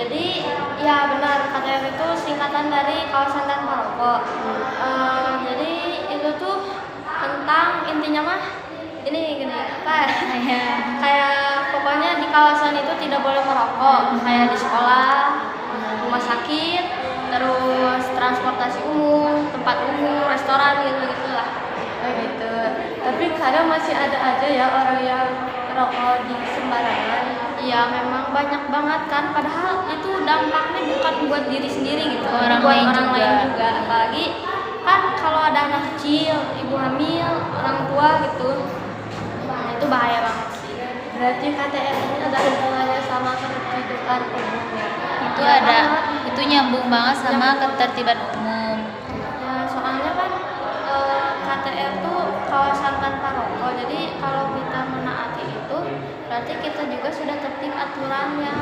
Jadi ya benar, KTR itu singkatan dari kawasan tanpa rokok. Jadi itu tuh tentang intinya mah ini gini apa ya? Kayak pokoknya di kawasan itu tidak boleh merokok, kayak di sekolah, rumah sakit, terus transportasi umum, tempat umum, restoran gitu-gitulah. Gitu. Tapi kadang masih ada aja ya orang yang rokok di sembarangan. Iya memang banyak banget kan, padahal itu dampaknya bukan buat diri sendiri gitu, Orang buat lain orang juga. lain juga. Apalagi kan kalau ada anak kecil, ibu hamil, orang tua gitu, nah, itu bahaya banget sih. Berarti KTR ini ada hubungannya sama ketertiban umum ya. Itu Ya, ada, banget. itu nyambung banget sama ketertiban umum. Ya soalnya kan KTR tuh kawasan tanpa rokok, jadi kalau kita menaati itu berarti kita juga sudah tertib aturan yang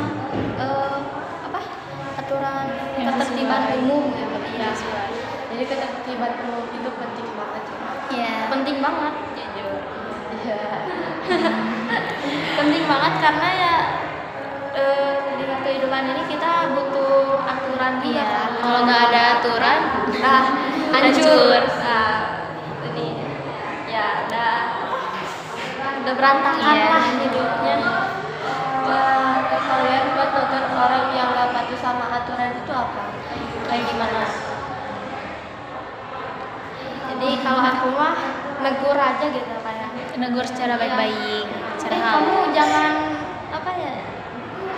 aturan Yang ketertiban sesuai. umum ya. Iya. Jadi ketertiban umum itu penting banget ya. Ya. Penting banget jujur. Iya. Penting banget karena ya di kehidupan ini kita butuh aturan juga Iya. kan. Kalau nggak ada aturan, nah hancur. hancur. Nah ini ya udah berantakan Iya. lah hidupnya. Kalian buat nonton orang yang gak patuh sama aturan itu apa? Kayak gimana? Jadi kalau aku mah negur aja gitu kayak. negur secara baik-baik, secara Kamu halus. jangan apa ya?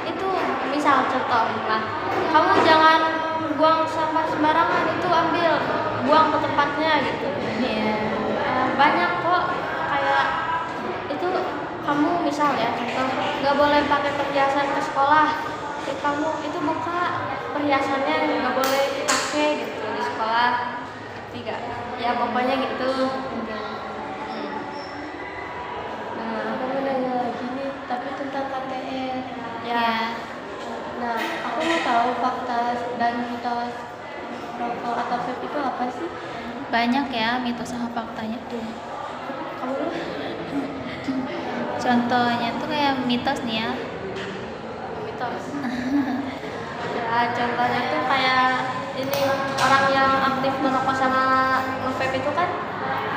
Itu misal contoh lah. Kamu jangan buang sampah sembarangan, itu ambil buang ke tempatnya gitu. Iya. Banyak kok kayak itu kamu misal ya contoh nggak boleh pakai perhiasan ke sekolah, kamu itu buka perhiasannya nggak boleh dipakai gitu di sekolah, tiga ya pokoknya gitu. Nah, aku mau nanya lagi nih, tapi tentang KTR. Ya Nah, aku mau tahu fakta dan mitos rokok atau vape itu apa sih? Banyak ya mitos sama faktanya tuh. kamu Contohnya tuh kayak mitos nih ya. mitos. Ya contohnya tuh kayak ini orang yang aktif merokok sama nge-vape itu kan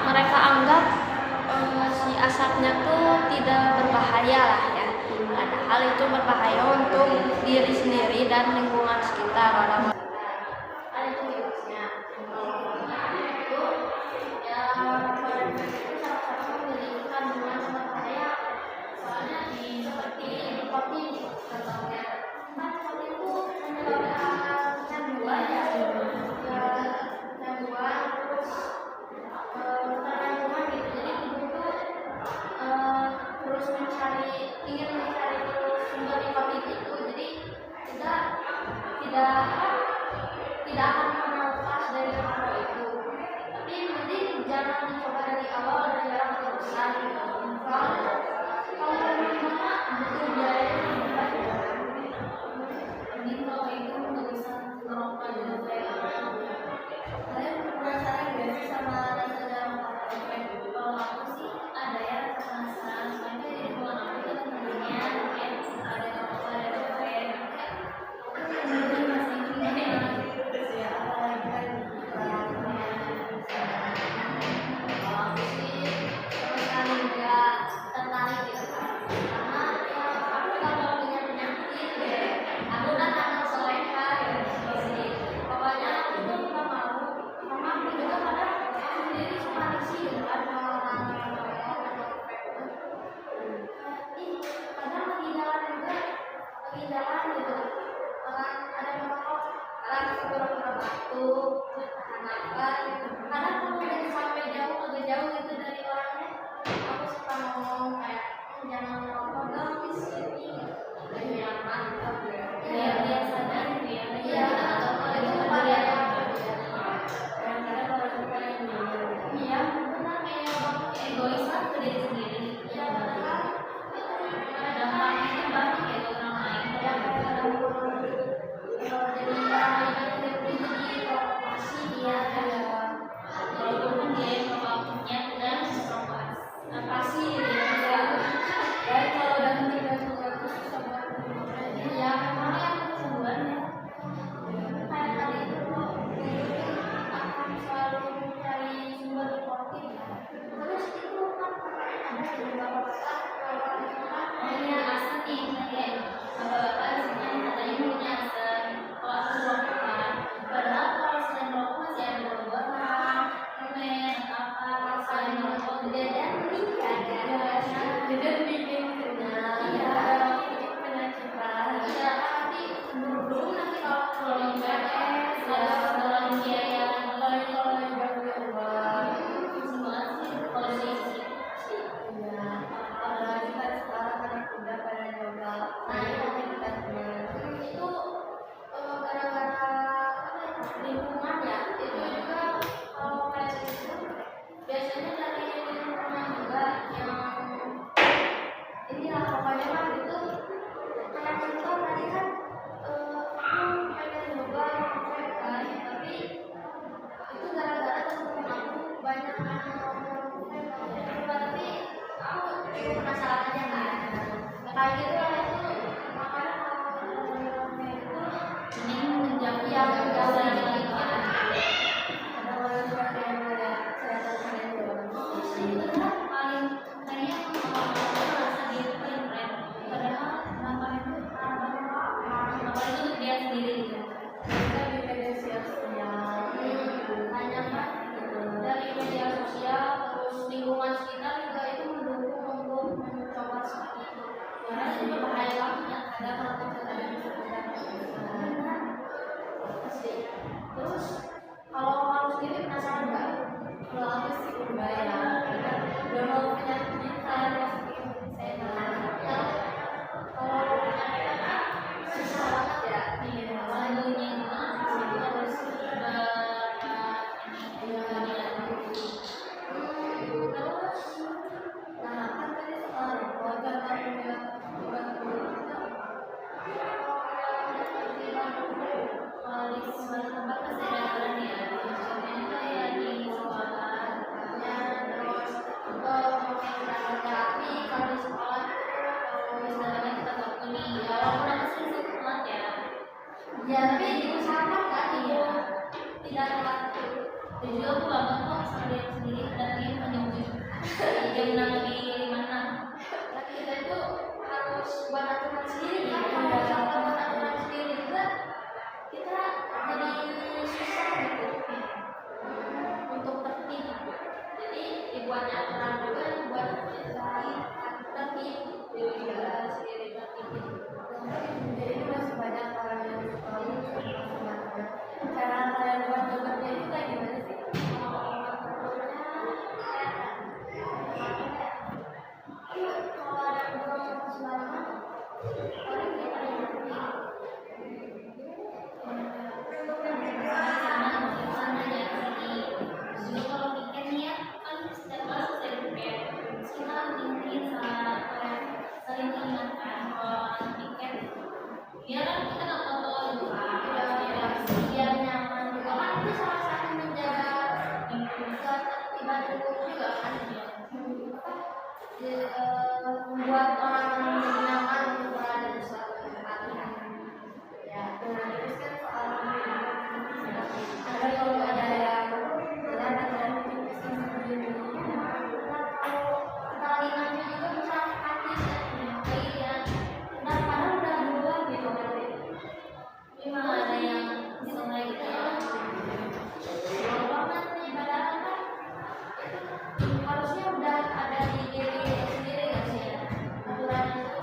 mereka anggap si asapnya tuh tidak berbahaya lah ya, padahal itu berbahaya untuk diri sendiri dan lingkungan sekitar orang-orang. Ada itu virusnya. Itu ya vape itu sama-sama memiliki kandungan berbahaya, soalnya seperti nikotin contohnya. Kan nikotin itu menyebabkan canduan ya, canduan terus ketergantungan gitu. Jadi tubuh itu terus ingin mencari terus sumber nikotin itu. Jadi tidak tidak akan pernah lepas dari rokok itu. Tapi mending jangan dicoba dari awal daripada keterusan gitu. Soalnya kalau gimana butuh biaya yang besar. Mending kalau itu nggak usah merokok dengan saya. Kalian penasaran nggak sih sama rasanya rokok vape? Kalau aku sih ada ya penasaran, soalnya di ruangan aku itu temennya kayak ada rokok ada vape. Jalan gitu, orang ada yang merokok, orang pura-pura batuk, tahan nafas gitu. Kadang kalau udah sampai jauh, agak jauh gitu dari orangnya, aku suka ngomong kayak jangan merokok dong di sini, gak nyaman. Iya biasa dan iya itu bahaya. Kadang-kadang kalau kita yang iya benar kayak egois kan ke diri sendiri. Iya padahal dampaknya itu banyak ya ke orang lain. Jadi provokasi dia walaupun dia pelakunya dan provokasi dia dan kalau udah tidak itu susah banget ya memang yang kesembuhan itu penasaran aja kan. Kayak gitu lah itu makanya kalau Ini menjauh yang menjauh dari dari itu kan. Ada orang tua yang melihat kelihatan kalian doang. paling kayaknya Merasa dia itu paling keren. Padahal namanya itu apa itu dia sendiri gitu. Kita di media sosial. banyak kan dari media sosial terus lingkungan sekitar juga itu mendukung untuk mencoba seperti itu. Karena itu berbahaya banget ya. Ada kalau kita Pasti. Terus kalau kamu sendiri penasaran nggak? kalau aku sih udah ya, udah mau penyakit saya Ya, kalau penyakit kan susah banget ya. lagunya itu Terus terus nah kan tadi soal wajar kamu yang obat kalau di suatu tempat pasti ada aturan ya. Contohnya kayak di sekolah. terus terapi kalau di sekolah Misalnya kita waktu nih, walaupun aku sering sih telat ya. ya tapi diusahakan kan itu tidak telat. Dan juga aku banget kok sama dia sendiri datangnya cuma jam 6 lagi 5:06. Tapi kita itu harus buat aturan sendiri ya. Kalau misalkan buat aturan sendiri juga kita jadi susah gitu untuk tertib. Jadi dibuatnya aturan juga buat kita tertib. Jadi kita sendiri tertib. Jadi masih banyak orang yang suka memanfaatkan. Cara kalian buat obatnya itu kayak gimana sih? Kalau ada beberapa sembarangan, paling kita Sama aja sini. Jadi kalau tiket nih ya, kan setiap kelas ada tiket. Terus kita ingetin sama saling mengingatkan kalau ada tiket. Ya kan kita nggak tahu itu kan. biar nyaman juga kan itu salah satu menjaga ketertiban umum juga kan. Membuat orang menjadi nyaman untuk berada di suatu tempat. Ya, Terus kan soal ada kalau ada yang jalan dan mungkin bisa sendiri. kalau kita lagi nanya juga bisa hati kayak ya. Nah, padahal udah duluan gitu kan. Memang ada yang sungai gitu ya. Kalau banget nih padahal kan itu harusnya udah ada di diri sendiri nggak sih ya aturan itu.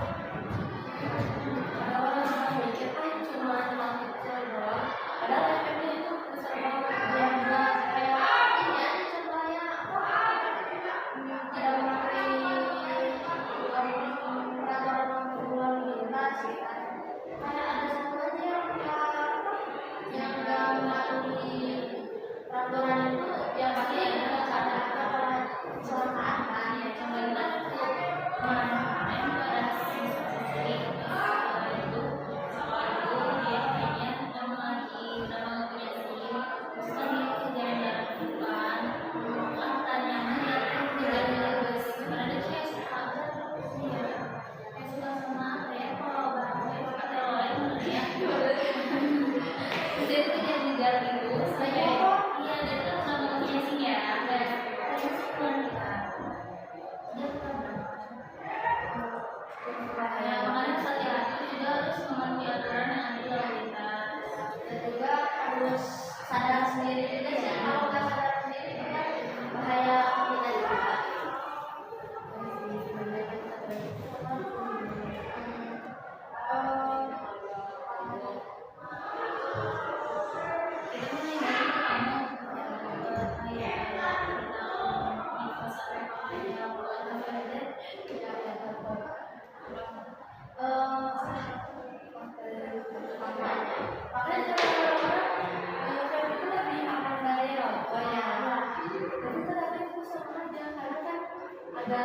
Ada orang yang mikir kan cuma kecil doang. Padahal efeknya itu besar banget. Ya enggak kayak ini aja contohnya tidak mematuhi peraturan lalu lintas gitu kan. Kayak ada satu aja yang nggak mematuhi peraturan itu ya pasti ada kecelakaan kan ya Contohnya kemarin itu ada siswa-siswi itu dia kayaknya memang lagi udah mau punya SIM. Terus kan dia kerjaan dalam depan. Kan tanyanya dia kan kerjaan bus. Karena dia kayak suka aja dia kayak suka sama apa ya kalau bahasa kata lain ya. Terus dia tuh jadi jalan itu saya iya dia tuh sama punya SIM ya. Terus pulang kita. Ya, makanya hati-hati juga harus mematuhi aturan yang ada di lalu lintas. dan juga harus sadar sendiri juga sih kalau nggak sadar sendiri juga bahaya kita juga. Kita mulai dari kamu kayak info sampai yang buat belajar. Makanya orang itu lebih aman dari rokok ya. Tapi ternyata itu sama aja karena kan ada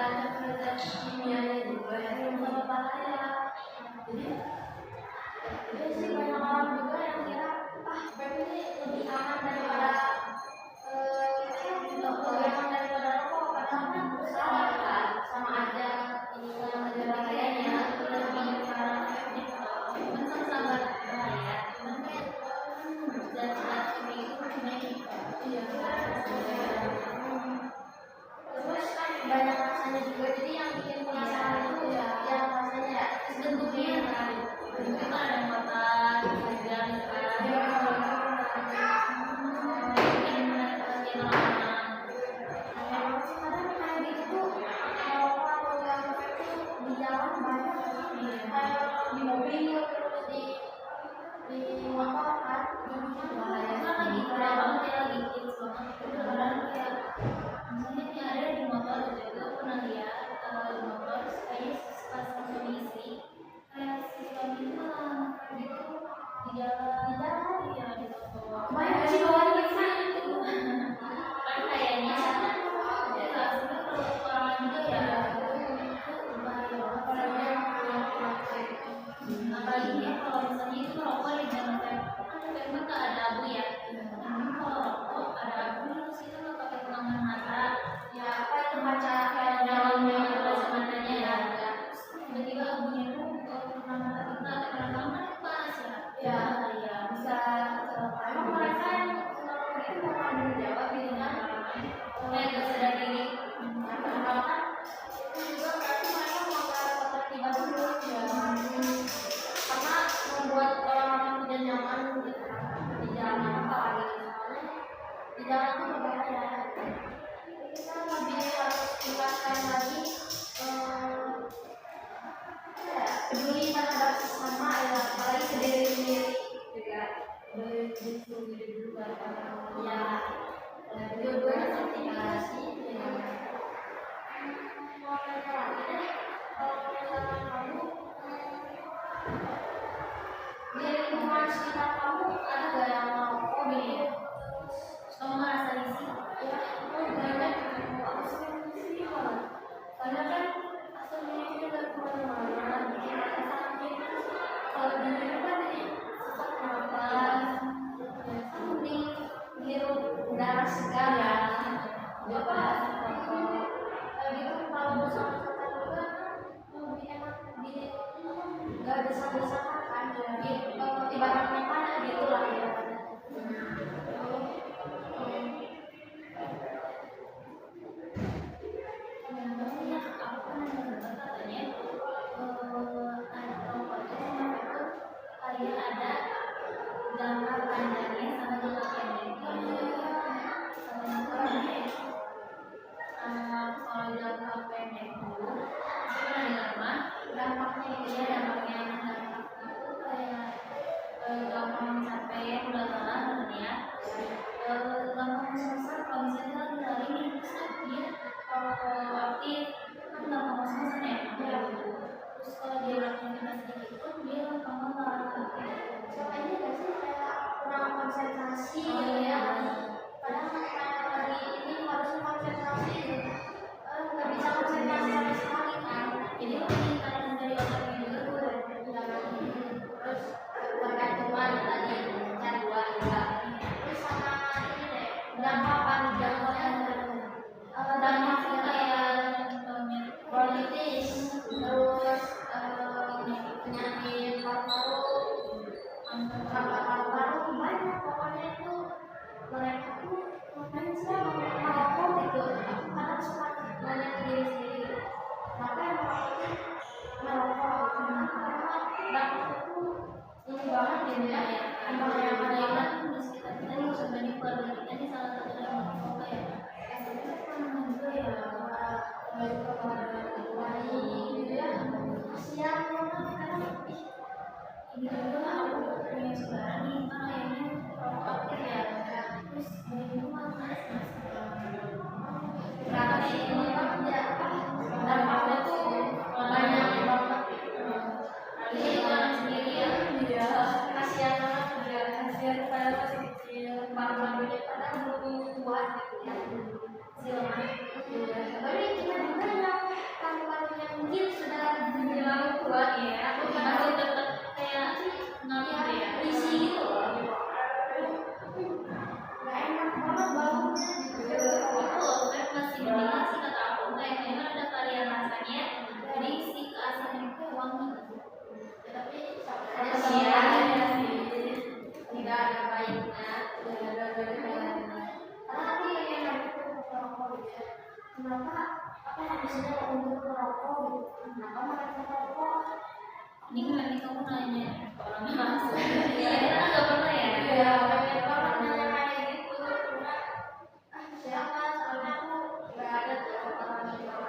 zat kimianya juga yang sama bahaya. Jadi Jadi sih banyak orang juga yang kira vape ini lebih aman daripada rokok, padahal kan salah kan, sama aja menjawab gitu kan kayak gak sadar diri kan itu juga berarti mereka melanggar ketertiban dulu ya karena membuat orang-orang tidak nyaman gitu di jalan apalagi misalnya di jalan tuh berbahaya kita lebih harus tingkatkan lagi peduli terhadap sesama ya apalagi ke diri sendiri juga peduli dulu ya dua-duanya sertifikasi ya mau tanya lagi deh kalau misalnya kamu di lingkungan sekitar kamu ada gak yang merokok gitu kamu ngerasa risih ya aku banyak aku sering risih banget karena kan aslinya itu udah kemana-mana bikin rasa sakit kalau di rumah kan jadi susah nafas kan mending hirup udara segar ya apa gitu kalau bersama-sama juga lebih enak di nggak desak-desakan kan jadi ibaratnya kan gitu lah ibaratnya kayak ada jangka panjangnya sama jangka pendeknya kalau jangka pendek dulu itu pernah dengar mah dampaknya itu ya dampaknya itu kayak gampang capek udah lelah ya gampang ngos-ngosan kalau misalnya kita lagi lari nih terus dia aktif kan gampang ngos-ngosan ya terus kalau dia beraktivitas sedikit pun dia gampang lelah makanya gak sih kayak kurang konsentrasi gitu ya padahal kayak lagi ini harusnya konsentrasi gitu nggak bisa konsentrasi sama sekali kan jadi peningkatan dari otaknya juga terus ketergantungan tadi kecanduan juga terus sama ini deh dampak panjangnya dampaknya kayak bronkitis terus penyakit paru-paru paru-paru banyak pokoknya itu mereka tuh ngapain sih merokok gitu aku kadang suka nanya ke diri sendiri ngapain merokok karena dampaknya tuh ini banget gitu ya yang ada di sekitar kita nih usah banding keluarga kita nih salah satu yang merokok kayak SMP pernah juga ya baru kepada bayi gitu ya kasihan banget karena ini juga aku punya saudara nih kan ayahnya rokok aktif ya terus dari rumah mas karena ini banget ya dampaknya tuh banyak banget jadi orang sendiri ya kasihan banget juga kasihan pada masih kecil baru-barunya padahal belum kuat gitu ya silakan tapi kita juga yang kamu-kamu yang mungkin sudah menjelang tua ya masih tetap kayak nggak ya isi gitu loh nggak enak banget baunya gitu itu loh saya masih bilang sih kata aku kayaknya ada varian rasanya jadi si keasaman itu wangi tapi kasihan sih tidak ada baiknya karena aku yang namanya merokok gitu ya kenapa apa yang misalnya untuk merokok gitu kenapa mereka merokok ini nanti kamu nanya orang langsung iya kita nggak pernah ya iya banyak banget nanya kayak gitu cuma siapa soalnya aku nggak ada tuh orang yang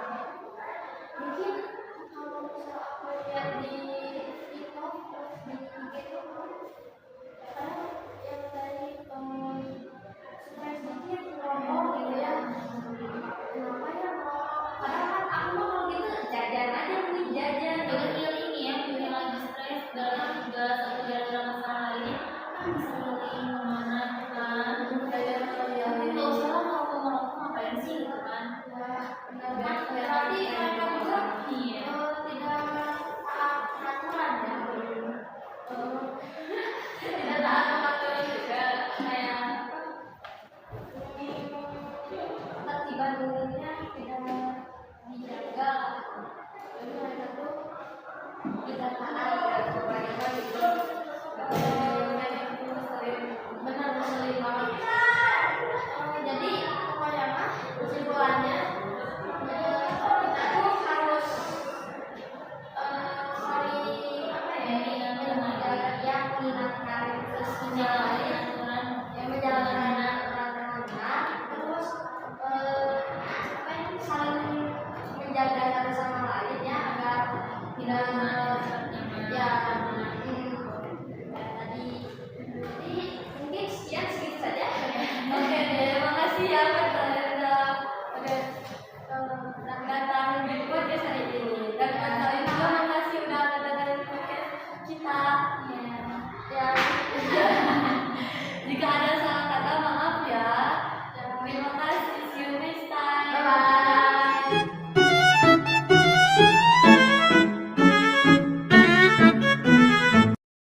mungkin kalau misal aku lihat di TikTok di IG itu karena yang dari supaya sedikit ngomong gitu ya kenapa ya padahal kan aku mau kalau gitu jajan aja mending jajan dengan ini ya punya lagi stres segala satu gara-gara masalah lainnya kan bisa healing kemana kan jajan atau yang nggak usah lah kalau mau merokok ngapain sih gitu kan